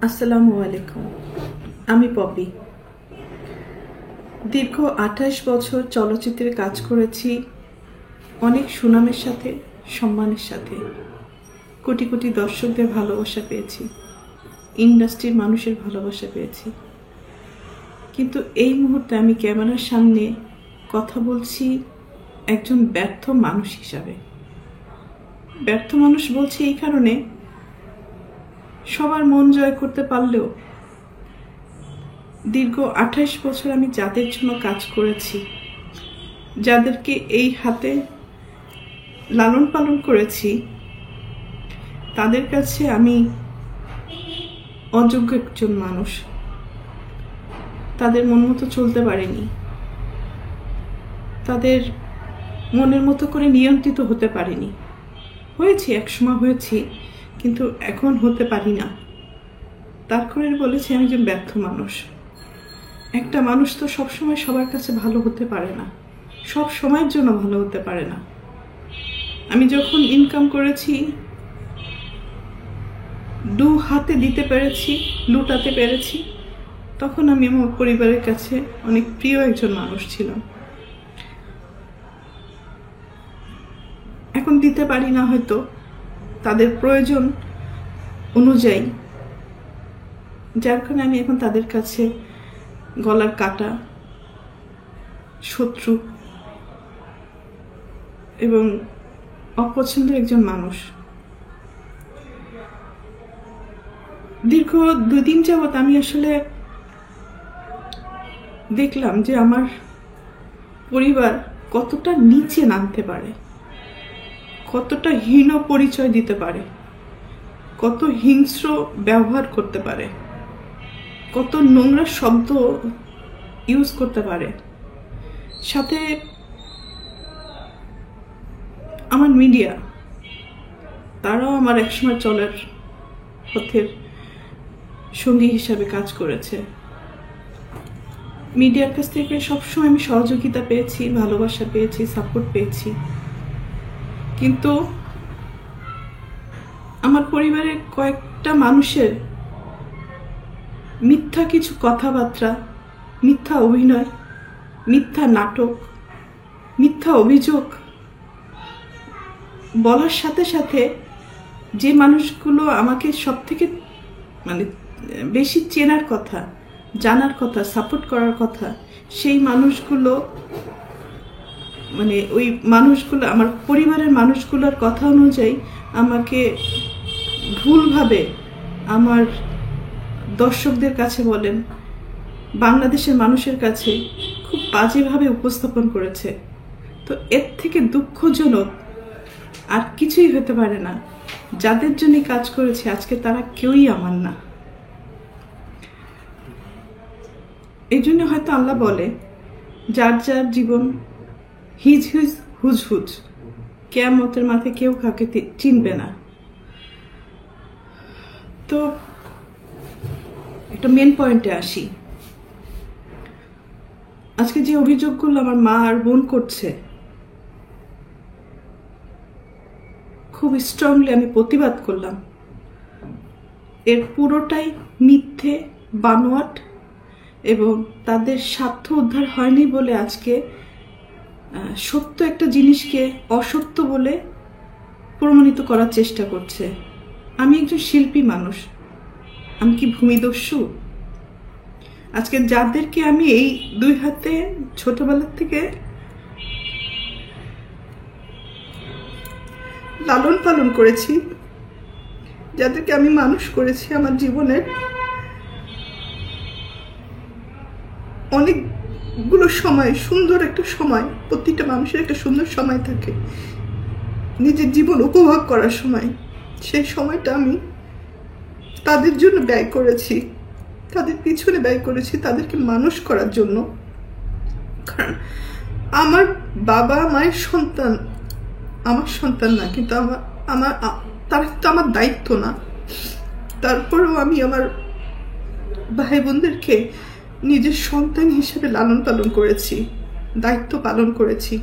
আসসালামু আলাইকুম। আমি পপি। দীর্ঘ 28 বছর চলচ্চিত্রে কাজ করেছি, অনেক সুনামের সাথে, সম্মানের সাথে। কোটি কোটি দর্শকদের ভালোবাসা পেয়েছি, ইন্ডাস্ট্রির মানুষের ভালোবাসা পেয়েছি। কিন্তু এই মুহূর্তে আমি ক্যামেরার সামনে কথা বলছি একজন ব্যর্থ মানুষ হিসাবে। ব্যর্থ মানুষ বলছি এই কারণে, সবার মন জয় করতে পারলেও দীর্ঘ 28 বছর আমি যাদের জন্য কাজ করেছি, যাদেরকে এই হাতে লালন পালন করেছি, তাদের কাছে আমি অযোগ্য একজন মানুষ। তাদের মন মতো চলতে পারিনি, তাদের মনের মতো করে নিয়ন্ত্রিত হতে পারিনি। হয়েছি, একসময় হয়েছি, কিন্তু এখন হতে পারি না। তার করে বলেছি আমি একজন ব্যর্থ মানুষ। একটা মানুষ তো সবসময় সবার কাছে ভালো হতে পারে না, সব সময়ের জন্য ভালো হতে পারে না। আমি যখন ইনকাম করেছি, দু হাতে দিতে পেরেছি, লুটাতে পেরেছি, তখন আমি আমার পরিবারের কাছে অনেক প্রিয় একজন মানুষ ছিলাম। এখন দিতে পারি না, হয়তো তাদের প্রয়োজন অনুযায়ী, যার কারণে আমি এখন তাদের কাছে গলার কাটা, শত্রু এবং অপছন্দের একজন মানুষ। দীর্ঘ 2 দিন যাবৎ আমি আসলে দেখলাম যে আমার পরিবার কতটা নিচে নামতে পারে, কতটা হীন পরিচয় দিতে পারে, কত হিংস্র ব্যবহার করতে পারে, কত নোংরা শব্দ ইউজ করতে পারে। সাথে আমার মিডিয়া, তারাও আমার একসময় চলার পথের সঙ্গী হিসাবে কাজ করেছে। মিডিয়ার কাছ থেকে সবসময় আমি সহযোগিতা পেয়েছি, ভালোবাসা পেয়েছি, সাপোর্ট পেয়েছি। কিন্তু আমার পরিবারের কয়েকটা মানুষের মিথ্যা কিছু কথাবার্তা, মিথ্যা অভিনয়, মিথ্যা নাটক, মিথ্যা অভিযোগ বলার সাথে সাথে যে মানুষগুলো আমাকে সব থেকে বেশি চেনার কথা, জানার কথা, সাপোর্ট করার কথা, সেই মানুষগুলো ওই মানুষগুলো আমার পরিবারের মানুষগুলোর কথা অনুযায়ী আমাকে ভুলভাবে আমার দর্শকদের কাছে বলেন, বাংলাদেশের মানুষের কাছে খুব বাজেভাবে উপস্থাপন করেছে। তো এর থেকে দুঃখজনক আর কিছুই হতে পারে না। যাদের জন্য কাজ করেছে আজকে তারা কেউই আমার না। এই জন্য হয়তো আল্লাহ বলে, যার যার জীবন হিজ হিজ হুজ হুজ, কিয়ামতের মাথায় কেউ কাউকে চিনবে না। তো একটা মেন পয়েন্টে আসি। আজকে যে অভিযোগগুলো আমার মা আর বোন করছে, খুব স্ট্রংলি আমি প্রতিবাদ করলাম। এর পুরোটাই মিথ্যে, বানোয়াট, এবং তাদের স্বার্থ উদ্ধার হয়নি বলে আজকে সত্য একটা জিনিসকে অসত্য বলে প্রমাণিত করার চেষ্টা করছে। আমি একজন শিল্পী মানুষ, আমি কি ভূমিদস্যু? আজকে যাদেরকে আমি এই 2 হাতে ছোটবেলার থেকে লালন পালন করেছি, যাদেরকে আমি মানুষ করেছি, আমার জীবনের অনেকগুলো সময়, সুন্দর একটা সময়, প্রতিটা মানুষের একটা সুন্দর সময় থাকে নিজের জীবন উপভোগ করার সময়। সেই সময়টা আমি তাদের জন্য ব্যয় করেছি, তাদের পিছনে ব্যয় করেছি, তাদেরকে মানুষ করার জন্য। কারণ আমার বাবা মায়ের সন্তান আমার সন্তান না, কিন্তু তারা তো আমার দায়িত্ব না। তারপরেও আমি আমার ভাই বোনদেরকে নিজের সন্তান হিসেবে লালন পালন করেছি, দায়িত্ব পালন করেছি।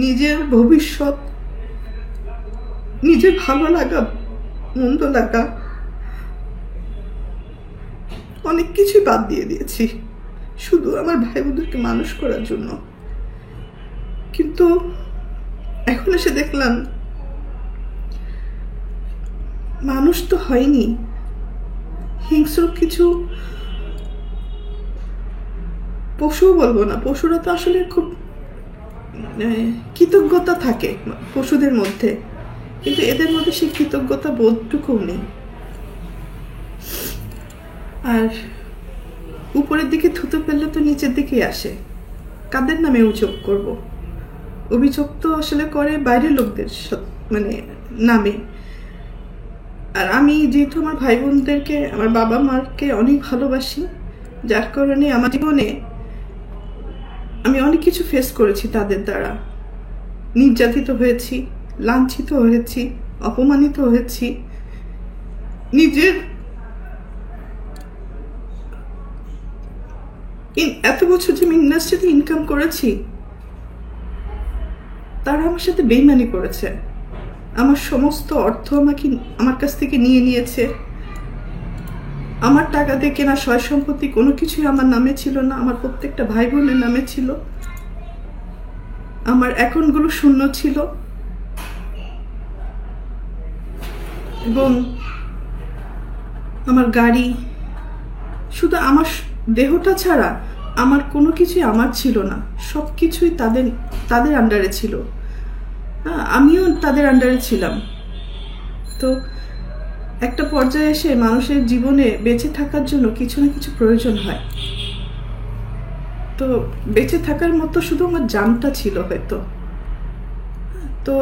নিজের ভবিষ্যৎ, নিজের ভালো লাগা, মন্দ লাগা অনেক কিছুই বাদ দিয়ে দিয়েছি শুধু আমার ভাই বোনদেরকে মানুষ করার জন্য। কিন্তু এখন এসে দেখলাম মানুষ তো হয়নি, হিংস্র কিছু পশুও বলবো না, পশুরা তো আসলে খুব কৃতজ্ঞতা থাকে পশুদের মধ্যে, কিন্তু এদের মধ্যে সেই কৃতজ্ঞতা বোধটুকু নেই। আর উপরের দিকে থুতু ফেললে তো নিচের দিকেই আসে। কাদের নামে অভিযোগ করব? অভিযোগ তো আসলে করে বাইরের লোকদের মানে নামে। আর আমি যেহেতু আমার ভাই বোনদেরকে, আমার বাবা মাকে অনেক ভালোবাসি, যার কারণে আমার জীবনে আমি অনেক কিছু ফেস করেছি তাদের দ্বারা। নির্যাতিত হয়েছি, লাঞ্ছিত হয়েছি, অপমানিত হয়েছি। নিজের এত বছর যে আমি ইন্ডাস্ট্রিতে ইনকাম করেছি, তারা আমার সাথে বেইমানি করেছে। আমার সমস্ত অর্থ আমার কাছ থেকে নিয়ে নিয়েছে। আমার টাকা দিয়ে কেনা সয় সম্পত্তি কোনো কিছুই আমার নামে ছিল না, আমার প্রত্যেকটা ভাই বোনের নামে ছিল। আমার অ্যাকাউন্টগুলো শূন্য ছিল এবং আমার গাড়ি, শুধু আমার দেহটা ছাড়া আমার কোনো কিছুই আমার ছিল না, সব কিছুই তাদের আন্ডারে ছিল। আমিও তাদের আন্ডারে ছিলাম। তো একটা পর্যায়ে এসে মানুষের জীবনে বেঁচে থাকার জন্য কিছু না কিছু প্রয়োজন হয়। তো বেঁচে থাকার মতো শুধু আমার জানটা ছিল হয়তো। তো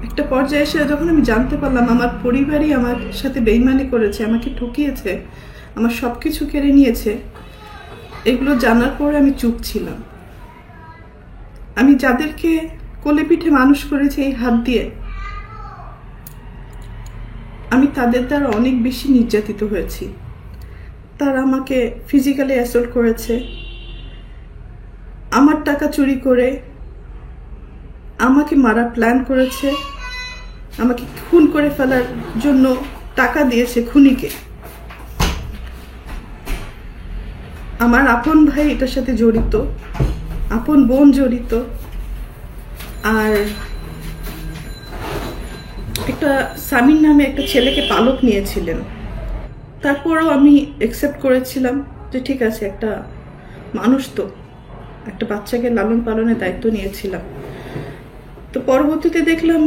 একটা পর্যায়ে এসে যখন আমি জানতে পারলাম আমার পরিবারই আমার সাথে বেইমানি করেছে, আমাকে ঠকিয়েছে, আমার সব কিছু কেড়ে নিয়েছে, এগুলো জানার পরে আমি চুপ ছিলাম। আমি যাদেরকে কোলে পিঠে মানুষ করেছি এই হাত দিয়ে, আমি তাদের দ্বারা অনেক বেশি নির্যাতিত হয়েছি। তারা আমাকে ফিজিক্যালি অ্যাসল্ট করেছে, আমার টাকা চুরি করে আমাকে মারার প্ল্যান করেছে, আমাকে খুন করে ফেলার জন্য টাকা দিয়েছে খুনিকে। আমার আপন ভাই এটার সাথে জড়িত, আপন বোন জড়িত, আর একটা সামিন নামে একটা ছেলেকে পালক নিয়েছিলেন। তারপরও আমি অ্যাকসেপ্ট করেছিলাম যে ঠিক আছে, একটা মানুষ তো, একটা বাচ্চাকে লালন পালনের দায়িত্ব নিয়েছিলাম। তো পরবর্তীতে দেখলাম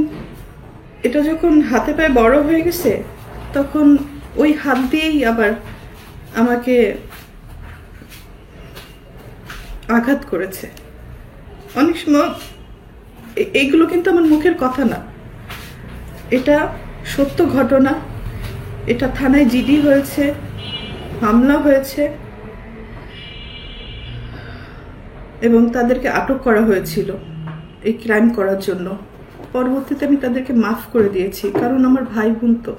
এটা যখন হাতে পায়ে বড় হয়ে গেছে, তখন ওই হাত দিয়েই আবার আমাকে আঘাত করেছে। অনেক সময় এইগুলো কিন্তু আমার মুখের কথা না, এটা সত্য ঘটনা। এটা থানায় জিডি হয়েছে, মামলা হয়েছে এবং তাদেরকে আটক করা হয়েছিল এই ক্রাইম করার জন্য। পরবর্তীতে আমি তাদেরকে মাফ করে দিয়েছি, কারণ আমার ভাই বোন তো,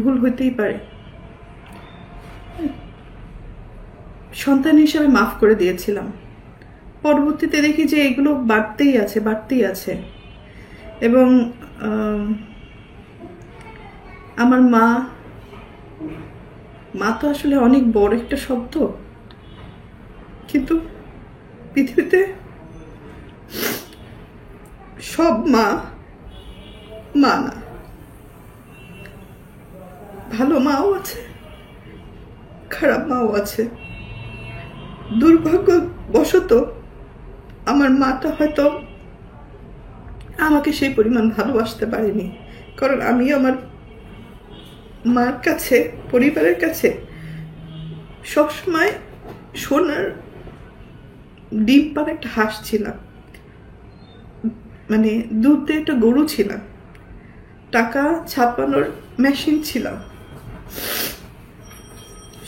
ভুল হইতেই পারে। সন্তান হিসেবে মাফ করে দিয়েছিলাম। পরবর্তীতে দেখি যে এগুলো বাড়তেই আছে। এবং আমার মা তো আসলে অনেক বড় একটা শব্দ, কিন্তু পৃথিবীতে সব মা না, ভালো মাও আছে, খারাপ মাও আছে। দুর্ভাগ্যবশত আমার মাটা হয়তো আমাকে সেই পরিমাণ ভালোবাসতে পারেনি, কারণ আমি আমার মার কাছে, পরিবারের কাছে সবসময় সোনার ডিম পাড়া একটা হাঁস ছিলাম, মানে দুধ দিয়ে একটা গরু ছিলাম, টাকা ছাপানোর মেশিন ছিলাম।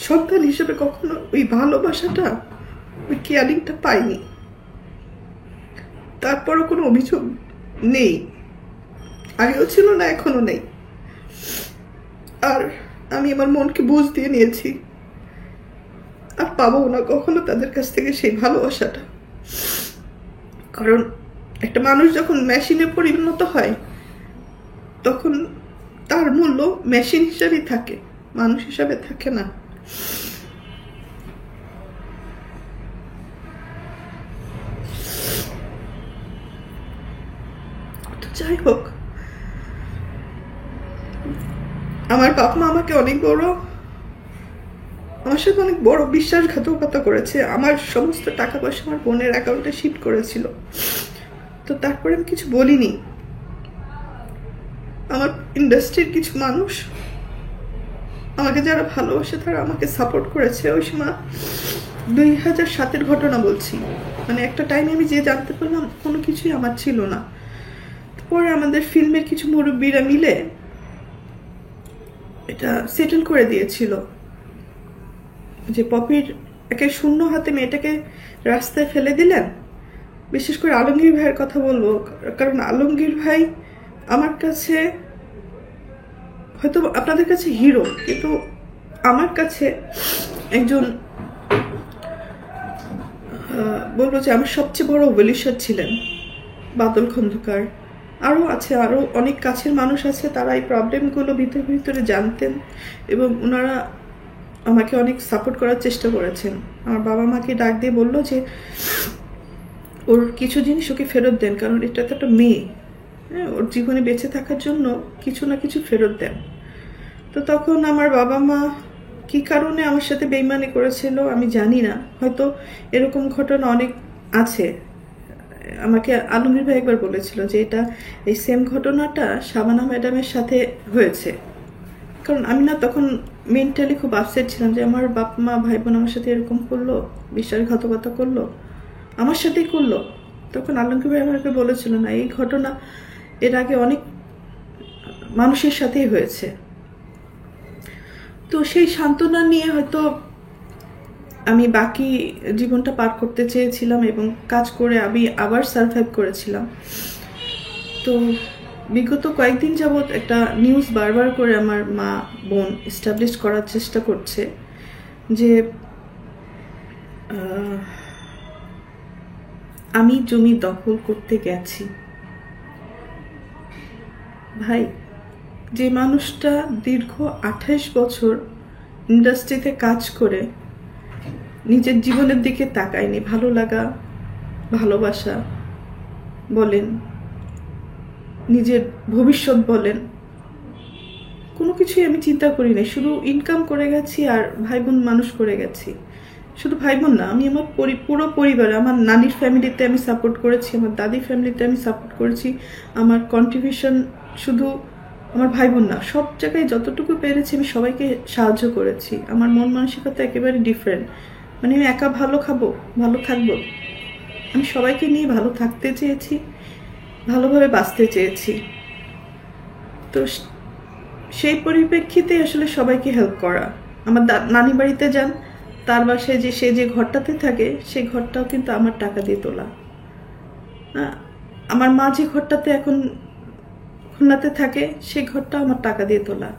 সন্তান হিসেবে কখনো ওই ভালোবাসাটা, ওই কেয়ারিংটা পাইনি। তারপরও কোনো অভিযোগ নেই, আগেও ছিল না, এখনো নেই। আর আমি আমার মনকে বুঝ দিয়ে নিয়েছি, আর পাবো না কখনো তাদের কাছ থেকে সেই ভালোবাসাটা। কারণ একটা মানুষ যখন মেশিনে পরিণত হয়, তখন তার মূল্য মেশিন হিসাবেই থাকে, মানুষ হিসাবে থাকে না। তো যাই হোক, আমার বাপ মা আমাকে আমার সাথে অনেক বড় বিশ্বাসঘাতকতা করেছে। আমার সমস্ত টাকা পয়সা আমার বোনের অ্যাকাউন্টে শিফট করেছিল। তো তারপরে আমি কিছু বলিনি। আমার ইন্ডাস্ট্রির কিছু মানুষ, আমাকে যারা ভালোবাসে, তারা আমাকে সাপোর্ট করেছে। ওই সময় 2007-এর ঘটনা বলছি, মানে একটা টাইমে আমি যে জানতে পারলাম কোনো কিছুই আমার ছিল না। পরে আমাদের ফিল্মের কিছু মুরব্বীরা মিলে এটা সেটেল করে দিয়েছিল যে পপির একে শূন্য হাতে মেয়েটাকে রাস্তায় ফেলে দিলেন। বিশেষ করে আলমগীর ভাইয়ের কথা বলবো, কারণ আলমগীর ভাই আমার কাছে, হয়তো আপনাদের কাছে হিরো, কিন্তু আমার কাছে একজন, বলবো যে আমার সবচেয়ে বড় ওয়েলিশার ছিলেন বাদল খন্দকার। আরও আছে, আরও অনেক কাছের মানুষ আছে, তারা এই প্রবলেমগুলো ভিতরে ভিতরে জানতেন এবং ওনারা আমাকে অনেক সাপোর্ট করার চেষ্টা করেছেন। আমার বাবা মাকে ডাক দিয়ে বললো যে ওর কিছু জিনিস ওকে ফেরত দেন, কারণ এটা তো একটা মেয়ে, হ্যাঁ, ওর জীবনে বেঁচে থাকার জন্য কিছু না কিছু ফেরত দেন। তো তখন আমার বাবা মা কি কারণে আমার সাথে বেইমানি করেছিল আমি জানি না, হয়তো এরকম ঘটনা অনেক আছে। আমাকে আলমগীর ভাই একবার বলেছিল যে এটা এই সেম ঘটনাটা শাবানা ম্যাডামের সাথে হয়েছে। কারণ আমি না তখন মেন্টালি খুব আপসেট ছিলাম যে আমার বাপ মা ভাই বোন আমার সাথে এরকম করলো, বিশ্বাসঘাতকতা করলো, আমার সাথেই করলো। তখন আলমগীর ভাই আমাকে বলেছিল না, এই ঘটনা এর আগে অনেক মানুষের সাথেই হয়েছে। তো সেই সান্ত্বনা নিয়ে হয়তো আমি বাকি জীবনটা পার করতে চেয়েছিলাম এবং কাজ করে আমি আবার সারভাইভ করেছিলাম। তো বিগত কয়েকদিন যাবৎ একটা নিউজ বারবার করে আমার মা বোন এস্টাবলিশ করার চেষ্টা করছে যে আমি জমি দখল করতে গেছি। ভাই, যে মানুষটা দীর্ঘ 28 বছর ইন্ডাস্ট্রিতে কাজ করে নিজের জীবনের দিকে তাকায়নি, ভালো লাগা, ভালোবাসা বলেন, নিজের ভবিষ্যৎ বলেন, কোনো কিছুই আমি চিন্তা করি না, শুধু ইনকাম করে গেছি আর ভাই বোন মানুষ করে গেছি। শুধু ভাই বোন না, আমি আমার পুরো পরিবার, আমার নানির ফ্যামিলিতে আমি সাপোর্ট করেছি, আমার দাদির ফ্যামিলিতে আমি সাপোর্ট করেছি। আমার কন্ট্রিবিউশন শুধু আমার ভাই বোন না, সব জায়গায় যতটুকু পেরেছি আমি সবাইকে সাহায্য করেছি। আমার মন মানসিকতা একেবারে ডিফারেন্ট, মানে আমি একা ভালো খাবো, ভালো থাকবো, আমি সবাইকে নিয়ে ভালো থাকতে চেয়েছি, ভালোভাবে বাঁচতে চেয়েছি। তো সেই পরিপ্রেক্ষিতে আসলে সবাইকে হেল্প করা। আমার নানি বাড়িতে যান, তার বাসায় যে সে যে ঘরটাতে থাকে সেই ঘরটাও কিন্তু আমার টাকা দিয়ে তোলা। আমার মা যে ঘরটাতে এখন খুলনাতে থাকে সেই ঘরটাও আমার টাকা দিয়ে তোলা।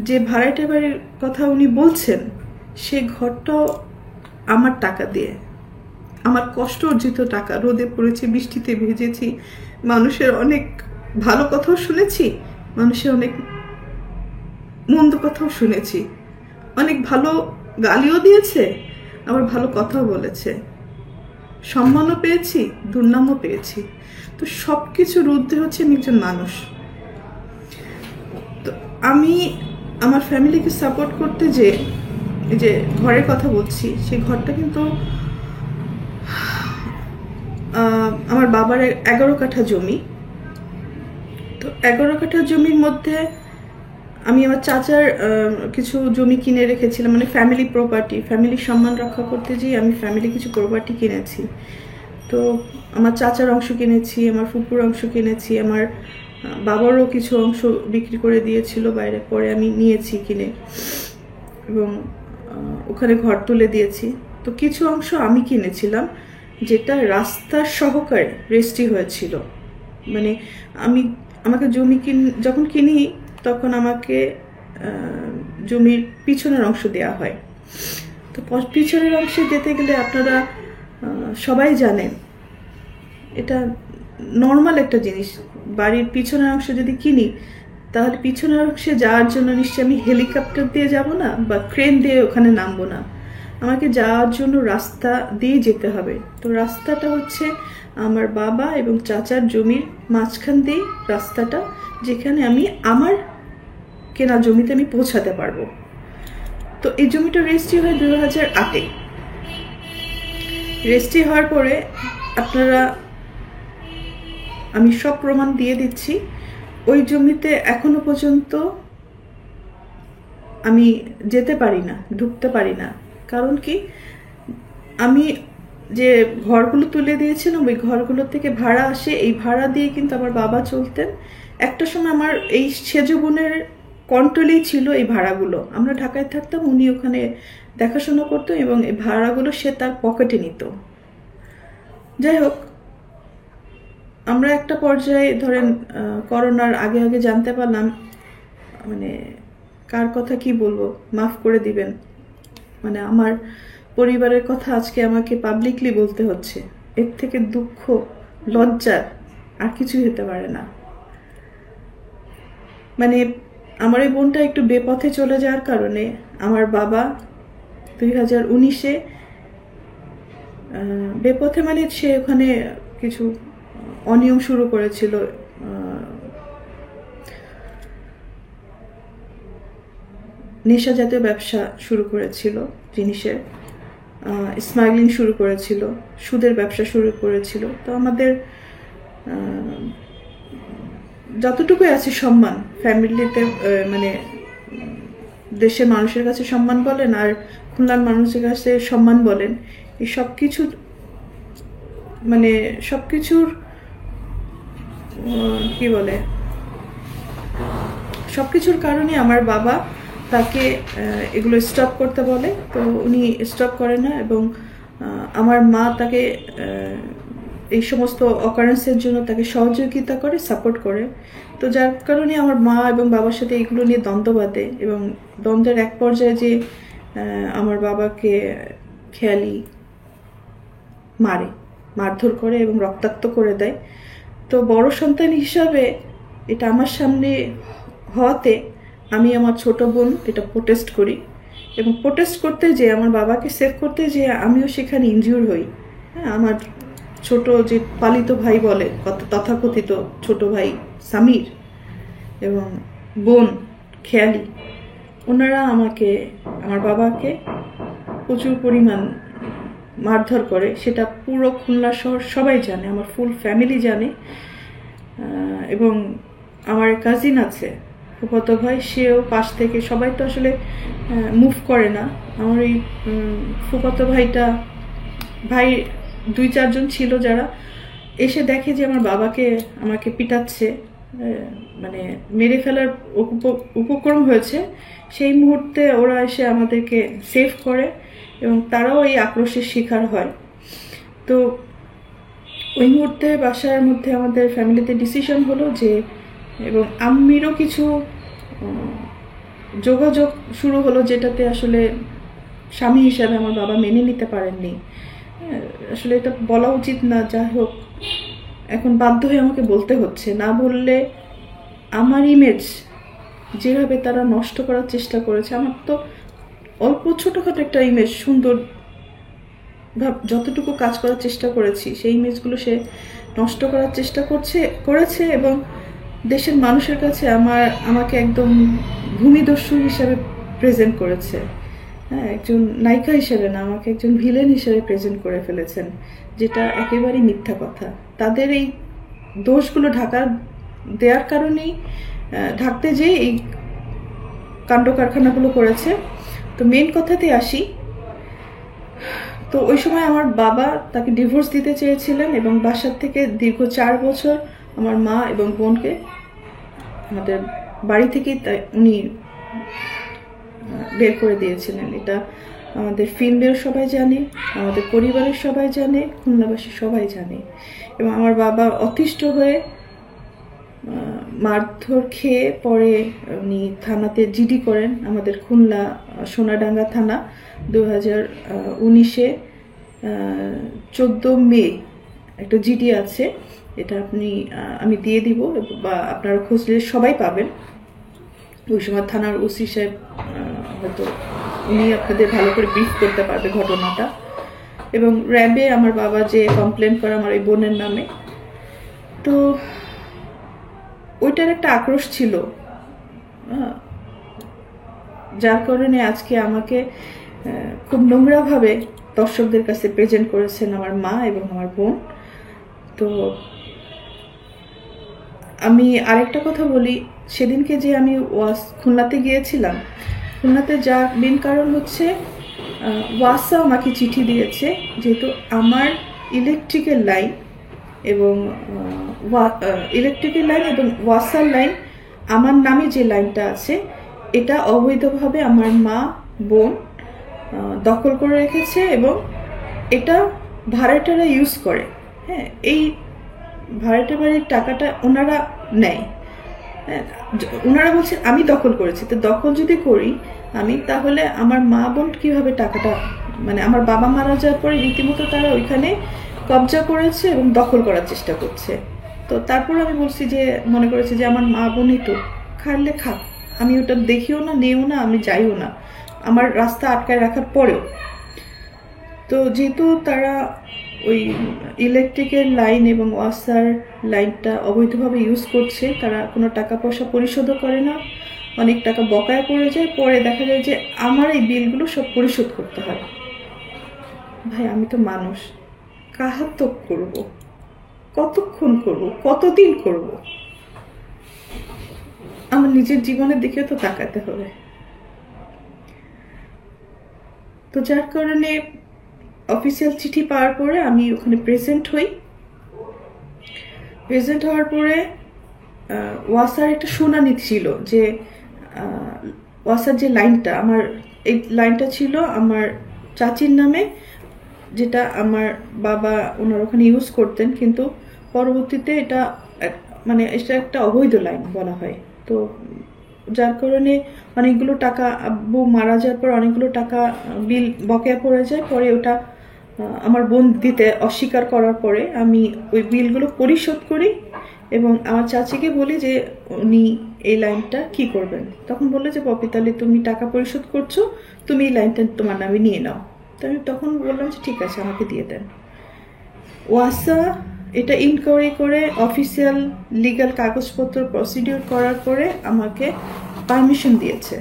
যে ভাড়াটে বাড়ির কথা উনি বলছেন সেই ঘরটাও আমার টাকা দিয়ে, আমার কষ্ট অর্জিত টাকা। রোদে পড়েছি, বৃষ্টিতে ভিজেছি, মানুষের অনেক ভালো কথাও শুনেছি, মানুষের অনেক মন্দ কথাও শুনেছি, অনেক ভালো গালিও দিয়েছে, আবার ভালো কথাও বলেছে, সম্মানও পেয়েছি, দুর্নামও পেয়েছি। তো সব কিছুর ঊর্ধ্বে হচ্ছে আমি একজন মানুষ। তো আমি আমার ফ্যামিলিকে সাপোর্ট করতে যে ঘরের কথা বলছি, সেই ঘরটা কিন্তু আমার বাবার 11 কাঠা জমি। তো 11 কাঠা জমির মধ্যে আমি আমার চাচার কিছু জমি কিনে রেখেছিলাম, মানে ফ্যামিলি প্রপার্টি, ফ্যামিলির সম্মান রক্ষা করতে যেয়ে আমি ফ্যামিলি কিছু প্রপার্টি কিনেছি। তো আমার চাচার অংশ কিনেছি, আমার ফুপুর অংশ কিনেছি, আমার বাবারও কিছু অংশ বিক্রি করে দিয়েছিল বাইরে, পরে আমি নিয়েছি কিনে এবং ওখানে ঘর তুলে দিয়েছি। তো কিছু অংশ আমি কিনেছিলাম যেটা রাস্তার সহকারে রেজিস্ট্রি হয়েছিল, মানে আমাকে জমি যখন কিনি তখন আমাকে জমির পিছনের অংশ দেওয়া হয়। তো পিছনের অংশে যেতে গেলে আপনারা সবাই জানেন এটা নর্মাল একটা জিনিস, বাড়ির পিছনের অংশ যদি কিনি তাহলে পিছনের অংশে যাওয়ার জন্য নিশ্চয়ই আমি হেলিকপ্টার দিয়ে যাব না বা ক্রেন দিয়ে ওখানে নামবো না, আমাকে যাওয়ার জন্য রাস্তা দিয়ে যেতে হবে। তো রাস্তাটা হচ্ছে আমার বাবা এবং চাচার জমির মাঝখান দিয়ে রাস্তাটা, যেখানে আমি আমার কেনা জমিতে আমি পৌঁছাতে পারবো। তো এই জমিটা রেজিস্ট্রি হয় 2008-এ। রেজিস্ট্রি হওয়ার পরে আপনারা, আমি সব প্রমাণ দিয়ে দিচ্ছি, ওই জমিতে এখনো পর্যন্ত আমি যেতে পারি না, ঢুকতে পারি না। কারণ কি, আমি যে ঘরগুলো তুলে দিয়েছিলাম ওই ঘরগুলো থেকে ভাড়া আসে, এই ভাড়া দিয়ে কিন্তু আমার বাবা চলতেন। একটা সময় আমার এই সেজ বোনের কন্ট্রোলেই ছিল এই ভাড়াগুলো। আমরা ঢাকায় থাকতাম, উনি ওখানে দেখাশোনা করতো এবং এই ভাড়াগুলো সে তার পকেটে নিত। যাই হোক, আমরা একটা পর্যায়ে ধরেন করোনার আগে আগে জানতে পারলাম, মানে কার কথা কি বলবো, মাফ করে দিবেন, মানে আমার পরিবারের কথা আজকে আমাকে পাবলিকলি বলতে হচ্ছে। এর থেকে দুঃখ, লজ্জার আর কিছুই হতে পারে না। মানে আমার এই বোনটা একটু বেপথে চলে যাওয়ার কারণে আমার বাবা 2019-এ বেপথে, মানে সে ওখানে কিছু অনিয়ম শুরু করেছিল, নেশা জাতীয় ব্যবসা শুরু করেছিল, জিনিসের স্মাগলিং শুরু করেছিল, সুদের ব্যবসা শুরু করেছিল। তো আমাদের যতটুকুই আছে সম্মান ফ্যামিলিতে, মানে দেশের মানুষের কাছে সম্মান বলেন আর খুলনার মানুষের কাছে সম্মান বলেন, এই সব কিছু, মানে সব কিছুর কি বলে, সব কিছুর কারণে আমার বাবা তাকে এগুলো স্টপ করতে বলে। তো উনি স্টপ করে না এবং আমার মা তাকে এই সমস্ত অকারেন্সের জন্য তাকে সহযোগিতা করে, সাপোর্ট করে। তো যার কারণে আমার মা এবং বাবার সাথে এগুলো নিয়ে দ্বন্দ্ব বাঁধে এবং দ্বন্দ্বের এক পর্যায়ে যে আমার বাবাকে খেয়ালি মারে, মারধর করে এবং রক্তাক্ত করে দেয়। তো বড় সন্তান হিসাবে এটা আমার সামনে হওয়াতে আমি আমার ছোট বোন এটা প্রোটেস্ট করি এবং প্রোটেস্ট করতে যে আমার বাবাকে সেভ করতে যে আমিও সেখানে ইনজিউর হই। হ্যাঁ, আমার ছোট যে পালিত ভাই বলে, তথাকথিত ছোট ভাই সামির এবং বোন খেয়ালি, ওনারা আমাকে, আমার বাবাকে প্রচুর পরিমাণ মারধর করে। সেটা পুরো খুলনা শহর সবাই জানে, আমার ফুল ফ্যামিলি জানে। এবং আমার কাজিন আছে, ফুফাতো ভাই, সেও পাশ থেকে, সবাই তো আসলে মুভ করে না। আমার এই ফুফাতো ভাইটা, ভাই 2-4 জন ছিল যারা এসে দেখে যে আমার বাবাকে আমাকে পিটাচ্ছে, মানে মেরে ফেলার উপক্রম হয়েছে, সেই মুহূর্তে ওরা এসে আমাদেরকে সেভ করে এবং তারাও এই আক্রোশের শিকার হয়। তো ওই মুহূর্তে বাসার মধ্যে আমাদের ফ্যামিলিতে ডিসিশন হলো যে, এবং আম্মিরও কিছু যোগাযোগ শুরু হলো যেটাতে আসলে স্বামী হিসাবে আমার বাবা মেনে নিতে পারেননি। আসলে এটা বলা উচিত না, যাই হোক এখন বাধ্য হয়ে আমাকে বলতে হচ্ছে। না বললে আমার ইমেজ যেভাবে তারা নষ্ট করার চেষ্টা করেছে, আমার তো অল্প ছোটোখাটো একটা ইমেজ, সুন্দর যতটুকু কাজ করার চেষ্টা করেছি সেই ইমেজগুলো সে নষ্ট করার চেষ্টা করেছে এবং দেশের মানুষের কাছে আমাকে একদম ভূমিদস্যু হিসেবে প্রেজেন্ট করেছে। হ্যাঁ, একজন নায়িকা হিসেবে না, আমাকে একজন ভিলেন হিসেবে প্রেজেন্ট করে ফেলেছেন, যেটা একেবারেই মিথ্যা কথা। তাদের এই দোষগুলো দেওয়ার কারণেই, ঢাকতে যেয়ে এই কাণ্ড কারখানাগুলো করেছে। তো মেন কথাতে আসি, তো ওই সময় আমার বাবা তাকে ডিভোর্স দিতে চেয়েছিলেন এবং বাসার থেকে দীর্ঘ 4 বছর আমার মা এবং বোনকে আমাদের বাড়ি থেকেই উনি বের করে দিয়েছিলেন। এটা আমাদের ফিল্মের সবাই জানে, আমাদের পরিবারের সবাই জানে, খুলনাবাসী সবাই জানে। এবং আমার বাবা অতিষ্ঠ হয়ে মারধর খেয়ে পরে উনি থানাতে জিডি করেন, আমাদের খুলনা সোনাডাঙ্গা থানা। 2019-এ 14 মে একটা জিডি আছে, এটা আমি দিয়ে দিব বা আপনারা খুঁজলে সবাই পাবেন। ওই সময় থানার ওসি সাহেব হয়তো উনি আপনাদের ভালো করে ব্রিফ করতে পারবে ঘটনাটা। এবং র্যাবে আমার বাবা যে কমপ্লেন করে আমার এই বোনের নামে, তো ওইটার একটা আক্রোশ ছিল, যার কারণে আজকে আমাকে খুব নোংরাভাবে দর্শকদের কাছে প্রেজেন্ট করেছেন আমার মা এবং আমার বোন। তো আমি আরেকটা কথা বলি, সেদিনকে যে আমি খুলনাতে গিয়েছিলাম, খুলনাতে যার মেন কারণ হচ্ছে ওয়াসা আমাকে চিঠি দিয়েছে, যেহেতু আমার ইলেকট্রিক্যাল লাইন এবং ওয়াসার লাইন, আমার নামে যে লাইনটা আছে এটা অবৈধভাবে আমার মা বোন দখল করে রেখেছে এবং এটা ভাড়াটারা ইউজ করে। হ্যাঁ, এই ভাড়াটা বাড়ির টাকাটা ওনারা নেয়। হ্যাঁ, ওনারা বলছেন আমি দখল করেছি, তো দখল যদি করি আমি, তাহলে আমার মা বোন কীভাবে টাকাটা, মানে আমার বাবা মারা যাওয়ার পরে রীতিমতো তারা ওইখানে কবজা করেছে এবং দখল করার চেষ্টা করছে। তো তারপর আমি বলছি যে, মনে করেছি যে আমার মা বোনই তো, খাইলে খা, আমি ওটা দেখিও না, নেও না, আমি যাইও না, আমার রাস্তা আটকায় রাখার পরেও। তো যেহেতু তারা ওই ইলেকট্রিকের লাইন এবং ওয়াসার লাইনটা অবৈধভাবে ইউজ করছে, তারা কোনো টাকা পয়সা পরিশোধও করে না, অনেক টাকা বকায় পড়ে যায়, পরে দেখা যায় যে আমার এই বিলগুলো সব পরিশোধ করতে হয়। ভাই, আমি তো মানুষ, কাহাতক করব, কতক্ষণ করব, কতদিন করব? আমার নিজের জীবনের দিকে তো তাকাতে হবে। তো যার কারণে অফিসিয়াল চিঠি পাওয়ার পরে আমি ওখানে প্রেজেন্ট হই। প্রেজেন্ট হওয়ার পরে ওয়াসার একটা শুনানি ছিল যে ওয়াসার যে লাইনটা, আমার এই লাইনটা ছিল আমার চাচির নামে, যেটা আমার বাবা ওনার ওখানে ইউজ করতেন, কিন্তু পরবর্তীতে এটা মানে এটা একটা অবৈধ লাইন বলা হয়। তো যার কারণে অনেকগুলো টাকা, আব্বু মারা যাওয়ার পর অনেকগুলো টাকা বিল বকেয়া পড়ে যায়। পরে ওটা আমার বোন দিতে অস্বীকার করার পরে আমি ওই বিলগুলো পরিশোধ করি এবং আমার চাচিকে বলি যে উনি এই লাইনটা কি করবেন। তখন বললো যে পপি, তাহলে তুমি টাকা পরিশোধ করছো, তুমি এই লাইনটা তোমার নামে নিয়ে নাও। তো আমি তখন বললাম যে ঠিক আছে, আমাকে দিয়ে দেন। ওয়াসা এটা ইনকোয়ারি করে অফিসিয়াল লিগ্যাল কাগজপত্র প্রসিডিওর করার পরে আমাকে পারমিশন দিয়েছে।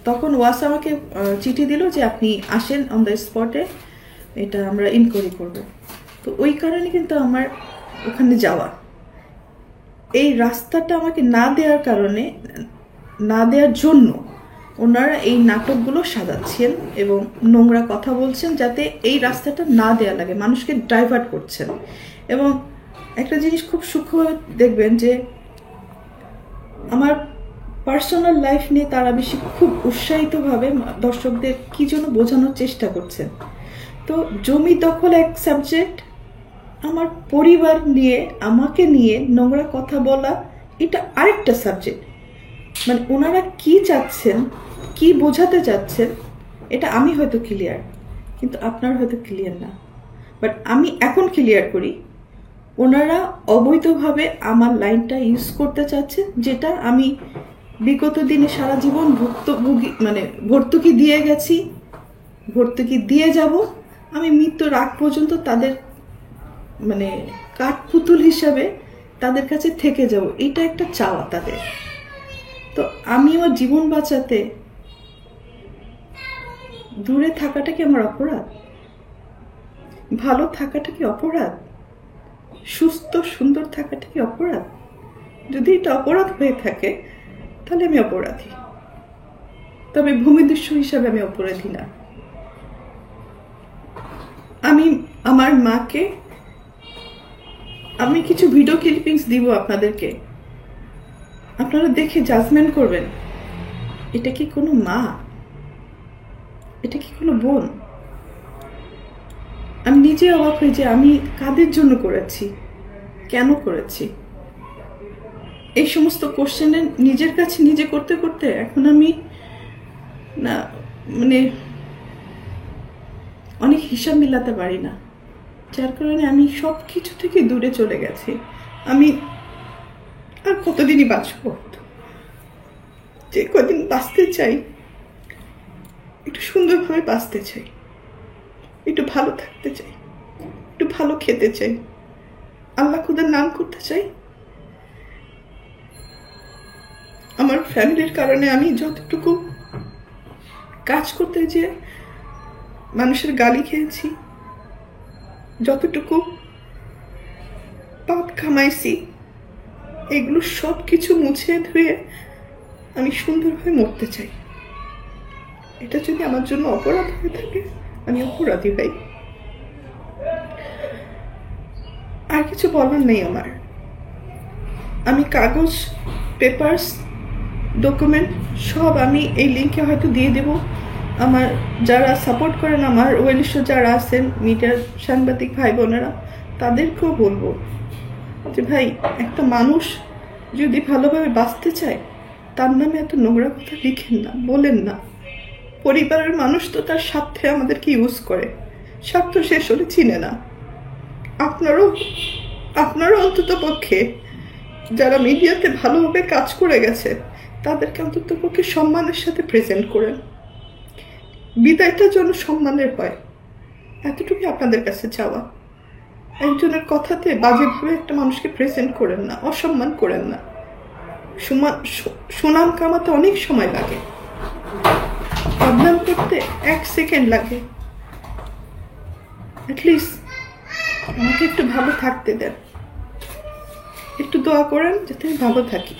তখন ওয়াসা আমাকে চিঠি দিল যে আপনি আসেন অন দ্য স্পটে, এটা আমরা ইনকোয়ারি করব। তো ওই কারণে কিন্তু আমার ওখানে যাওয়া। এই রাস্তাটা আমাকে না দেওয়ার কারণে, না দেওয়ার জন্য ওনারা এই নাটকগুলো সাজাচ্ছেন এবং নোংরা কথা বলছেন যাতে এই রাস্তাটা না দেয়া লাগে, মানুষকে ডাইভার্ট করছেন। এবং একটা জিনিস খুব সূক্ষ্মভাবে দেখবেন যে আমার পার্সোনাল লাইফ নিয়ে তারা বেশি খুব উৎসাহিতভাবে দর্শকদের কি জন্য বোঝানোর চেষ্টা করছেন। তো জমি দখল এক সাবজেক্ট, আমার পরিবার নিয়ে, আমাকে নিয়ে নোংরা কথা বলা এটা আরেকটা সাবজেক্ট। মানে ওনারা কি চাচ্ছেন, কি বোঝাতে চাচ্ছেন, এটা আমি হয়তো ক্লিয়ার, কিন্তু আপনার হয়তো ক্লিয়ার না। বাট আমি এখন ক্লিয়ার করি, ওনারা অবৈধভাবে আমার লাইনটা ইউজ করতে চাচ্ছেন, যেটা আমি বিগত দিনে সারা জীবন ভর্তুকি দিয়ে গেছি, ভর্তুকি দিয়ে যাব, আমি মৃত্যুর আগ পর্যন্ত তাদের মানে কাঠপুতুল হিসাবে তাদের কাছে থেকে যাব, এটা একটা চাওয়া তাদের। তো আমি আমার জীবন বাঁচাতে দূরে থাকাটা কি আমার অপরাধ? ভালো থাকাটা কি অপরাধ? সুস্থ সুন্দর থাকাটা কি অপরাধ? যদি এটা অপরাধ হয়ে থাকে তাহলে আমি অপরাধী, তবে ভূমিদস্যু হিসাবে আমি অপরাধী না। আমি আমার মাকে, আমি কিছু ভিডিও ক্লিপিংস দিব আপনাদেরকে, আপনারা দেখে জাজমেন্ট করবেন, এটা কি কোনো মা? এটা কি কোনো বোন? আমি নিজে অবাক হই যে আমি কাদের জন্য করেছি, কেন করেছি। এই সমস্ত কোশ্চেনে নিজের কাছে নিজে করতে করতে এখন আমি না মানে অনেক হিসাব মিলাতে পারি না, যার কারণে আমি সব কিছু থেকে দূরে চলে গেছি। আমি আর কতদিনই বাঁচব, যে কদিন বাঁচতে চাই একটু সুন্দরভাবে বাঁচতে চাই, একটু ভালো থাকতে চাই, একটু ভালো খেতে চাই, আল্লাহ খুদার নাম করতে চাই। আমার ফ্যামিলির কারণে আমি যতটুকু কাজ করতে যে মানুষের গালি খেয়েছি, যতটুকু পাপ কামাইছি, এগুলো সব কিছু মুছে ধুয়ে আমি সুন্দরভাবে মরতে চাই। এটা যদি আমার জন্য অপরাধ হয়ে থাকে, আমি অপরাধী ভাই। আর কিছু বলার নেই আমার। আমি কাগজ, পেপারস, ডকুমেন্ট সব আমি এই লিঙ্কে হয়তো দিয়ে দেব। আমার যারা সাপোর্ট করেন, আমার ওয়েলিশ যারা আছেন, মিডিয়ার সাংবাদিক ভাই বোনেরা, তাদেরকেও বলবো যে ভাই, একটা মানুষ যদি ভালোভাবে বাঁচতে চায়, তার নামে এত নোংরা কথা লিখেন না, বলেন না। পরিবারের মানুষ তো তার স্বার্থে আমাদেরকে ইউজ করে, স্বার্থ শেষ হলে চিনে না। আপনারও অন্তত পক্ষে যারা মিডিয়াতে ভালোভাবে কাজ করে গেছে, তাদেরকে অন্তত পক্ষে সম্মানের সাথে প্রেজেন্ট করেন। বিদায়টা যেন সম্মানের হয়, এতটুকু আপনাদের কাছে চাওয়া। একজনের কথাতে বাজেভাবে একটা মানুষকে প্রেজেন্ট করেন না, অসম্মান করেন না। সুনাম কামাতে অনেক সময় লাগে, বদনাম করতে 1 সেকেন্ড লাগে। অ্যাটলিস্ট আমাকে একটু ভালো থাকতে দেন, একটু দোয়া করেন যাতে আমি ভালো থাকি।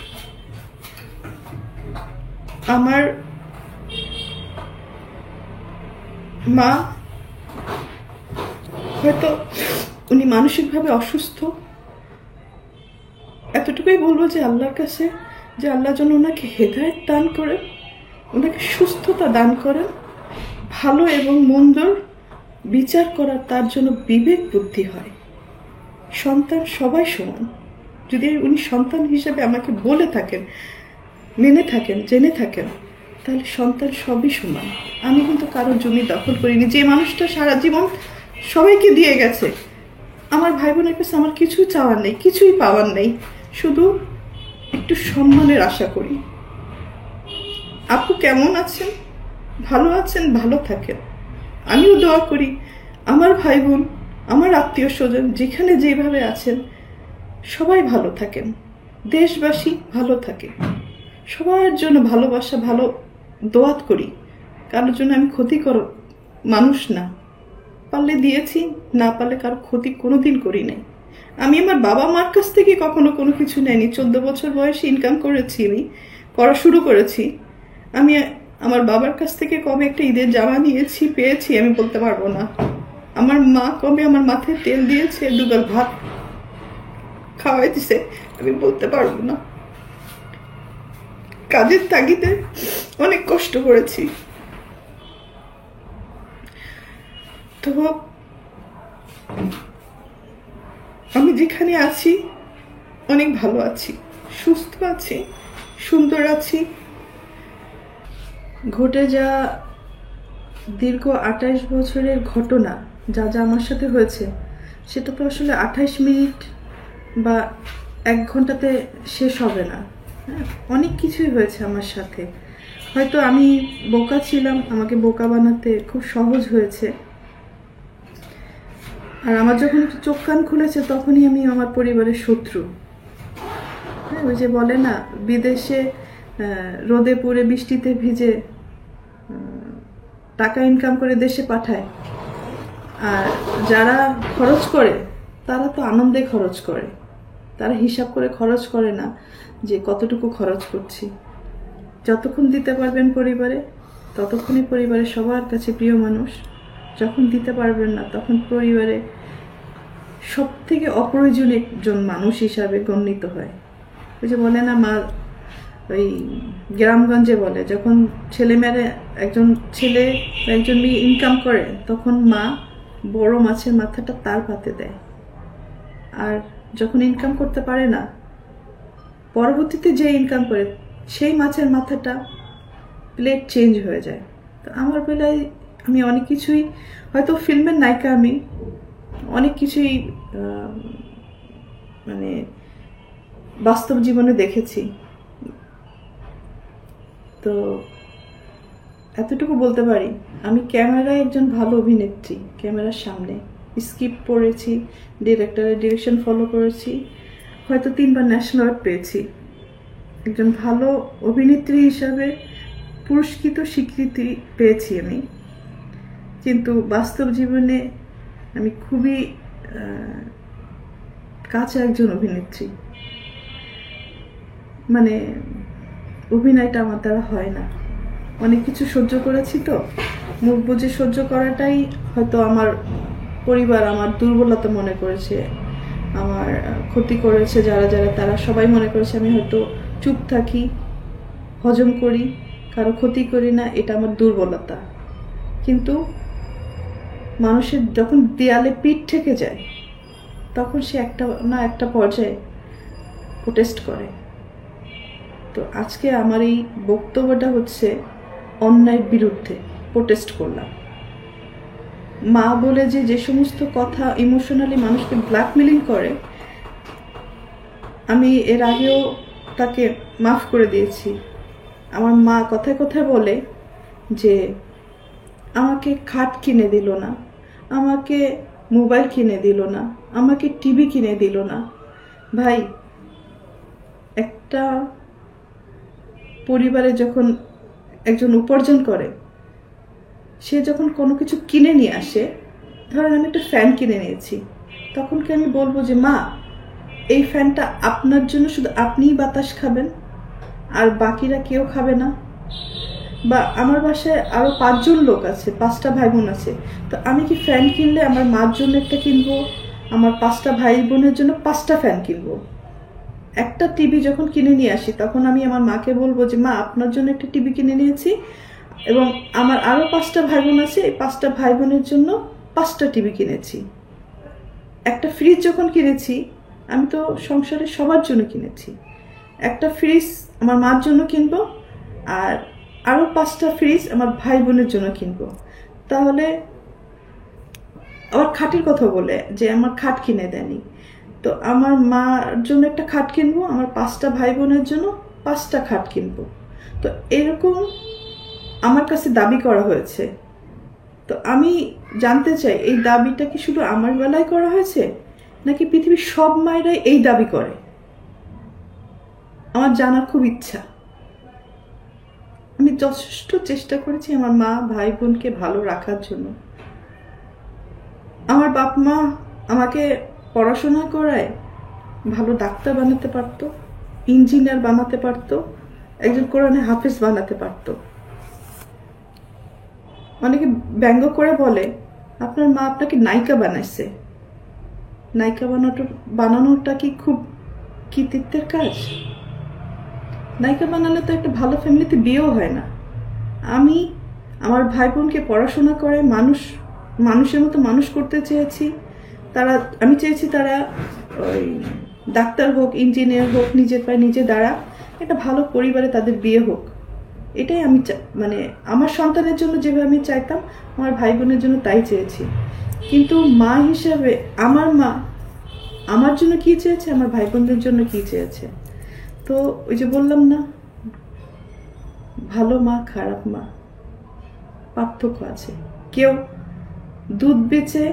আমার মা হয়তো উনি মানসিকভাবে অসুস্থ, এতটুকুই বলবো যে আল্লাহর কাছে, যে আল্লাহ যেন ওনাকে হেদায়েত দান করেন, ওনাকে সুস্থতা দান করেন, ভালো এবং মন্দর বিচার করার তার জন্য বিবেক বুদ্ধি হয়। সন্তান সবাই সমান। যদি উনি সন্তান হিসেবে আমাকে বলে থাকেন, মেনে থাকেন, জেনে থাকেন, তাহলে সন্তান সবই সমান। আমি কিন্তু কারোর জমি দখল করিনি। যে মানুষটা সারা জীবন সবাইকে দিয়ে গেছে, আমার ভাই বোনের কাছে আমার কিছু চাওয়ার নেই, কিছুই পাওয়ার নেই, শুধু একটু সম্মানের আশা করি। আপু কেমন আছেন? ভালো আছেন? ভালো থাকেন। আমিও দোয়া করি আমার ভাই বোন, আমার আত্মীয় স্বজন যেখানে যেভাবে আছেন সবাই ভালো থাকেন, দেশবাসী ভালো থাকে। সবার জন্য ভালোবাসা, ভালো দোয়াত করি। কারোর জন্য আমি ক্ষতিকর মানুষ না। পারলে দিয়েছি, না পারলে কারো ক্ষতি কোনোদিন করি নাই। আমি আমার বাবা মার কাছ থেকে কখনো কোনো কিছু নেয়নি। 14 বছর বয়সে ইনকাম করেছি, আমি করা শুরু করেছি। আমি আমার বাবার কাছ থেকে কবে একটা ঈদের জামা নিয়েছি, পেয়েছি, আমি বলতে পারবো না। আমার মা কবে আমার মাথায় তেল দিয়েছে, দুগাল ভাত খাওয়াই দিছে, আমি বলতে পারবো না। কাজের তাগিদে অনেক কষ্ট করেছি। তো আমি যেখানে আছি অনেক ভালো আছি, সুস্থ আছি, সুন্দর আছি। ঘটে যা দীর্ঘ 28 বছরের ঘটনা, যা যা আমার সাথে হয়েছে, সেটা তো আসলে 28 মিনিট বা 1 ঘন্টাতে শেষ হবে না। অনেক কিছুই হয়েছে আমার সাথে। হয়তো আমি বোকা ছিলাম, আমাকে বোকা বানাতে খুব সহজ হয়েছে। আর আমার যখন একটু চোখ কান খুলেছে, তখনই আমি আমার পরিবারের শত্রু। হ্যাঁ, ওই যে বলে না, বিদেশে রোদে পুড়ে বৃষ্টিতে ভিজে টাকা ইনকাম করে দেশে পাঠায়, আর যারা খরচ করে তারা তো আনন্দে খরচ করে, তারা হিসাব করে খরচ করে না যে কতটুকু খরচ করছি। যতক্ষণ দিতে পারবেন পরিবারে, ততক্ষণই পরিবারের সবার কাছে প্রিয় মানুষ। যখন দিতে পারবেন না, তখন পরিবারে সব থেকে অপ্রয়োজনীয় একজন মানুষ হিসাবে গণ্যিত হয়। ওই যে বলে না, মা ওই গ্রামগঞ্জে বলে, যখন ছেলেমেয়েরা, একজন ছেলে একজন মেয়ে ইনকাম করে, তখন মা বড় মাছের মাথাটা তার পাতে দেয়। আর যখন ইনকাম করতে পারে না, পরবর্তীতে যে ইনকাম করে সেই মাছের মাথাটা প্লেট চেঞ্জ হয়ে যায়। তো আমার বেলায় আমি অনেক কিছুই, হয়তো ফিল্মের নায়িকা, আমি অনেক কিছুই মানে বাস্তব জীবনে দেখেছি। তো এতটুকু বলতে পারি, আমি ক্যামেরায় একজন ভালো অভিনেত্রী। ক্যামেরার সামনে স্ক্রিপ্ট পড়েছি, ডিরেক্টরের ডিরেকশন ফলো করেছি, হয়তো 3বার ন্যাশনাল অ্যাওয়ার্ড পেয়েছি। একজন ভালো অভিনেত্রী হিসাবে পুরস্কৃত স্বীকৃতি পেয়েছি আমি। কিন্তু বাস্তব জীবনে আমি খুবই কাছে একজন অভিনেত্রী, মানে অভিনয়টা আমার দ্বারা হয় না। অনেক কিছু সহ্য করেছি, তো মুখ বুঝে সহ্য করাটাই হয়তো আমার পরিবার আমার দুর্বলতা মনে করেছে, আমার ক্ষতি করেছে যারা যারা, তারা সবাই মনে করেছে আমি হয়তো চুপ থাকি, হজম করি, কারো ক্ষতি করি না, এটা আমার দুর্বলতা। কিন্তু মানুষের যখন দেয়ালে পিঠ ঠেকে যায়, তখন সে একটা না একটা পর্যায়ে প্রোটেস্ট করে। তো আজকে আমার এই বক্তব্যটা হচ্ছে অন্যায়ের বিরুদ্ধে প্রোটেস্ট করলাম। মা বলে যে সমস্ত কথা ইমোশনালি মানুষকে ব্ল্যাকমেলিং করে, আমি এর আগেও তাকে মাফ করে দিয়েছি। আমার মা কথায় কথায় বলে যে আমাকে খাট কিনে দিল না, আমাকে মোবাইল কিনে দিল না, আমাকে টিভি কিনে দিল না। ভাই, একটা পরিবারে যখন একজন উপার্জন করে, সে যখন কোনো কিছু কিনে নিয়ে আসে, ধরেন আমি একটা ফ্যান কিনে নিয়েছি, তখন কি আমি বলবো যে মা এই ফ্যানটা আপনার জন্য শুধু আপনিই বাতাস খাবেন আর বাকিরা কেউ খাবে না? বা আমার বাসায় আরো 5 জন লোক আছে, 5টা ভাই বোন আছে, তো আমি কি ফ্যান কিনলে আমার মার জন্য একটা কিনবো, আমার 5টা ভাই বোনের জন্য 5টা ফ্যান কিনবো? একটা টিভি যখন কিনে নিয়ে আসি, তখন আমি আমার মাকে বলবো যে মা আপনার জন্য একটা টিভি কিনে নিয়েছি এবং আমার আরো 5টা ভাই বোন আছে, এই 5টা ভাই বোনের জন্য 5টা টিভি কিনেছি। একটা ফ্রিজ যখন কিনেছি, আমি তো সংসারে সবার জন্য কিনেছি। একটা ফ্রিজ আমার মার জন্য কিনবো আর আরো 5টা ফ্রিজ আমার ভাই বোনের জন্য কিনবো। তাহলে আবার খাটের কথা বলে যে আমার খাট কিনে দেয়নি, তো আমার মার জন্য একটা খাট কিনবো, আমার 5টা ভাই বোনের জন্য 5টা খাট কিনবো। তো এরকম আমার কাছে দাবি করা হয়েছে। তো আমি জানতে চাই এই দাবিটা কি শুধু আমার বেলায় করা হয়েছে, নাকি পৃথিবীর সব মায়েরাই এই দাবি করে? আমার জানার খুব ইচ্ছা। আমি যথেষ্ট চেষ্টা করেছি আমার মা ভাই বোনকে ভালো রাখার জন্য। আমার বাপ মা আমাকে পড়াশোনা করায় ভালো ডাক্তার বানাতে পারতো, ইঞ্জিনিয়ার বানাতে পারতো, একজন কোরআনে হাফেজ বানাতে পারতো। অনেকে ব্যঙ্গ করে বলে আপনার মা আপনাকে নায়িকা বানাইছে। নায়িকা বানানোটা কি খুব কৃতিত্বের কাজ? নায়িকা বানালে তো একটা ভালো ফ্যামিলিতে বিয়েও হয় না। আমি আমার ভাই বোনকে পড়াশোনা করে মানুষের মতো মানুষ করতে চেয়েছি। আমি চেয়েছি তারা ওই ডাক্তার হোক, ইঞ্জিনিয়ার হোক, নিজের পায়ে নিজে দাঁড়া, একটা ভালো পরিবারে তাদের বিয়ে হোক। এটাই আমি মানে আমার সন্তানের জন্য যেভাবে আমি চাইতাম, আমার ভাই বোনের জন্য তাই চেয়েছি। কিন্তু মা হিসাবে আমার মা আমার জন্য কি চেয়েছে, আমার ভাই বোনদের জন্য কি চেয়েছে। তো ওই যে বললাম না, ভালো মা খারাপ মা পার্থক্য আছে। কেউ দুধ বেচে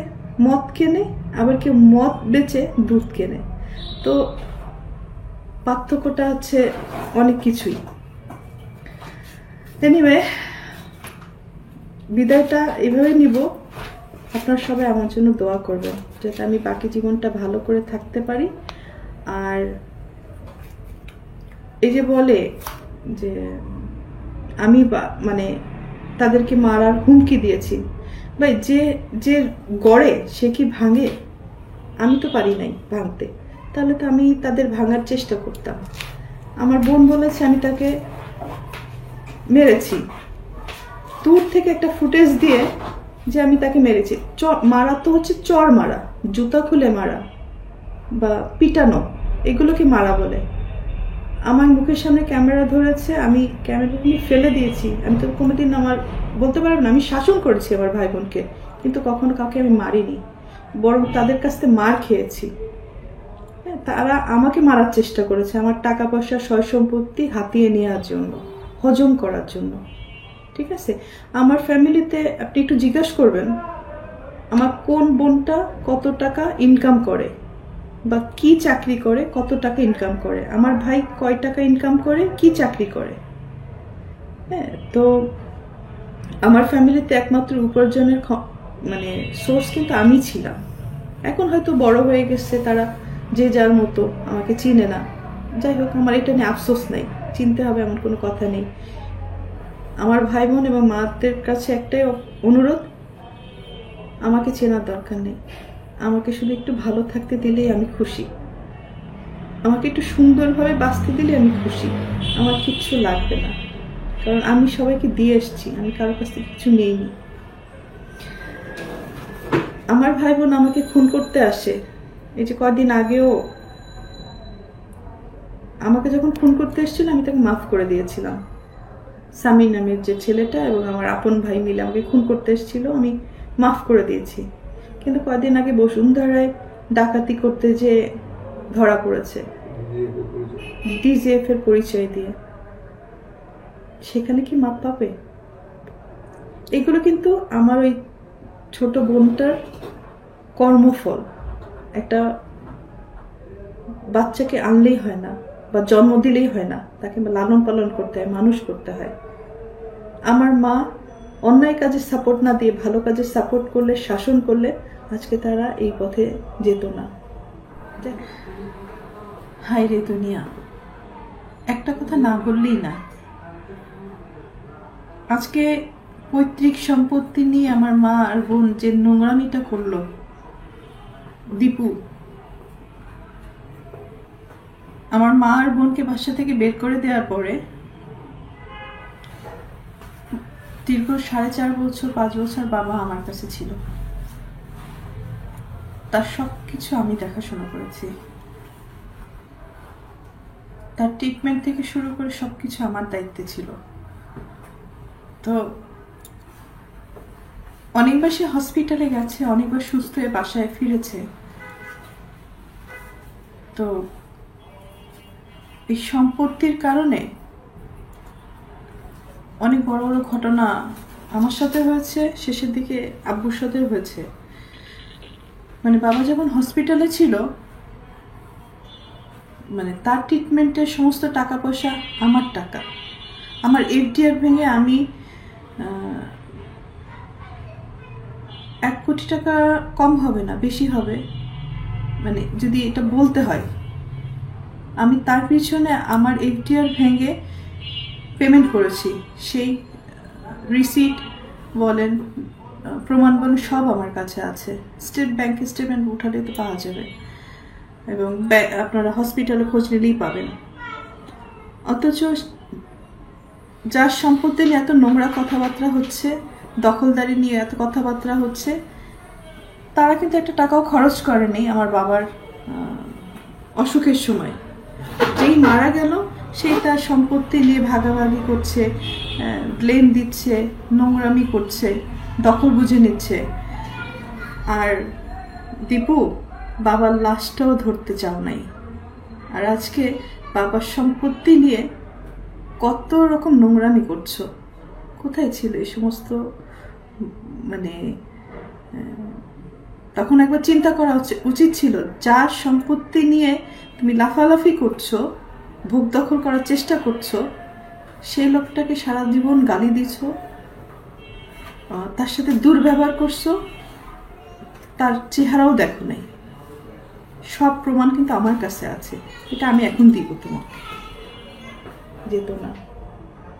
মদ কেনে, আবার কেউ মদ বেচে দুধ কেনে। তো পার্থক্যটা হচ্ছে অনেক কিছুই। এনিওয়ে, বিদায়টা এইভাবে নিব। আপনারা সবাই আমার জন্য দোয়া করবেন যাতে আমি বাকি জীবনটা ভালো করে থাকতে পারি। আর এই যে বলে যে আমি মানে তাদেরকে মারার হুমকি দিয়েছি, ভাই যে গড়ে সে কি ভাঙে? আমি তো পারি নাই ভাঙতে, তাহলে তো আমি তাদের ভাঙার চেষ্টা করতাম। আমার বোন বলেছে আমি তাকে মেরেছি, দূর থেকে একটা ফুটেজ দিয়ে যে আমি তাকে মেরেছি। মারা তো হচ্ছে চর মারা, জুতা খুলে মারা বা পিটানো, এগুলোকে মারা বলে। আমার মুখের সামনে ক্যামেরা ধরেছে, আমি ক্যামেরাটা নিয়ে ফেলে দিয়েছি। আমি তো কোনোদিন আমার বলতে পারবো না আমি শাসন করেছি আমার ভাই বোনকে, কিন্তু কখনো কাউকে আমি মারিনি, বরং তাদের কাছ থেকে মার খেয়েছি। হ্যাঁ, তারা আমাকে মারার চেষ্টা করেছে আমার টাকা পয়সা সয় সম্পত্তি হাতিয়ে নেওয়ার জন্য, হজম করার জন্য। ঠিক আছে, আমার ফ্যামিলিতে আপনি একটু জিজ্ঞাসা করবেন আমার কোন বোনটা কত টাকা ইনকাম করে বা কি চাকরি করে, কত টাকা ইনকাম করে, আমার ভাই কয় টাকা ইনকাম করে, কি চাকরি করে। হ্যাঁ, তো আমার ফ্যামিলিতে একমাত্র উপার্জনের মানে সোর্স কিন্তু আমি ছিলাম। এখন হয়তো বড় হয়ে গেছে, তারা যে যার মতো, আমাকে চিনে না। যাই হোক, আমার এটা নিয়ে আফসোস নেই, চিনতে হবে এমন কোনো কথা নেই। আমার ভাই বোন এবং মাদের কাছে একটাই অনুরোধ, আমাকে চেনার দরকার নেই, আমাকে শুধু একটু ভালো থাকতে দিলেই আমি খুশি, আমাকে একটু সুন্দরভাবে বাঁচতে দিলে আমি খুশি, আমার কিচ্ছু লাগবে না। কারণ আমি সবাইকে দিয়ে এসছি, আমি কারোর কাছ থেকে কিছু নেইনি। আমার ভাই বোন আমাকে খুন করতে আসে, এই যে কদিন আগেও আমাকে যখন খুন করতে এসেছিল আমি তাকে মাফ করে দিয়েছিলাম। সামি নামের যে ছেলেটা এবং আমার আপন ভাই মিলে আমাকে খুন করতে এসেছিল, আমি মাফ করে দিয়েছি। কিন্তু কদিন আগে বসুন্ধরায় ডাকাতি করতে যে ধরা পড়েছে ডিজিএফ এর পরিচয় দিয়ে, সেখানে কি মাপ পাবে? এগুলো কিন্তু আমার ওই ছোট বোনটার কর্মফল। একটা বাচ্চাকে আনলেই হয় না বা জন্ম দিলেই হয় না, তাকে লালন পালন করতে হয়, মানুষ করতে হয়। আমার মা অন্যায় কাজে সাপোর্ট না দিয়ে ভালো কাজে সাপোর্ট করলে, শাসন করলে আজকে তারা এই পথে যেত না। হায় রে দুনিয়া, একটা কথা না বললেই না। আজকে পৈতৃক সম্পত্তি নিয়ে আমার মা আর বোন যে নোংরামিটা করলো, দীপু আমার মা আর বোনকে বাসা থেকে বের করে দেওয়ার পরে দীর্ঘ 4.5 বছর 5 বছর বাবা আমার কাছে ছিল। তার সবকিছু আমি দেখাশোনা করেছি, তার ট্রিটমেন্ট থেকে শুরু করে সবকিছু আমার দায়িত্বে ছিল। তো অনেকবার সে হসপিটালে গেছে, অনেকবার সুস্থ হয়ে বাসায় ফিরেছে। তো এই সম্পত্তির কারণে অনেক বড় বড় ঘটনা আমার সাথে হয়েছে, শেষের দিকে আব্বুর সাথে হয়েছে। মানে বাবা যখন হসপিটালে ছিল, মানে তার ট্রিটমেন্টের সমস্ত টাকা পয়সা আমার টাকা। আমার এফডিআর ভেঙে আমি 1 কোটি টাকা কম হবে না, বেশি হবে, মানে যদি এটা বলতে হয়। আমি তার পিছনে আমার এফডিআর ভেঙে পেমেন্ট করেছি, সেই রিসিট বলেন, প্রমাণ বলেন, সব আমার কাছে আছে। স্টেট ব্যাংকে স্টেটমেন্ট উঠালে তো পাওয়া যাবে, এবং আপনারা হসপিটালে খোঁজ নিলেই পাবেন। অথচ যার সম্পত্তি নিয়ে এত নোংরা কথাবার্তা হচ্ছে, দখলদারি নিয়ে এত কথাবার্তা হচ্ছে, তারা কিন্তু একটা টাকাও খরচ করেনি আমার বাবার অসুখের সময়। যেই মারা গেল সেই তার সম্পত্তি নিয়ে ভাগাভাগি করছে, ব্লেম দিচ্ছে, নোংরামি করছে, দখল বুঝে নিচ্ছে। আর দীপু বাবার লাশটাও ধরতে চাও নাই। আর আজকে বাবার সম্পত্তি নিয়ে কত রকম নোংরামি করছো। কোথায় ছিল এই সমস্ত? মানে তখন একবার চিন্তা করা উচিত ছিল, যার সম্পত্তি নিয়ে তুমি লাফালাফি করছো, ভোগ দখল করার চেষ্টা করছো, সেই লোকটাকে সারা জীবন গালি দিচ্ছ, তার সাথে দুর্ব্যবহার করছো, তার চেহারাও দেখো নাই। সব প্রমাণ কিন্তু আমার কাছে আছে, এটা আমি এখন দিব তোমাকে, যেত না।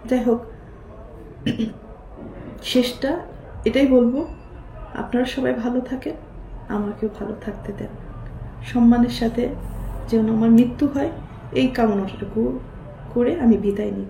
যাই হোক, শেষটা এটাই বলবো, আপনারা সবাই ভালো থাকেন, আমাকেও ভালো থাকতে দেন, সম্মানের সাথে যেন আমার মৃত্যু হয় এই কামনাটুকু করে আমি বিদায় নিই।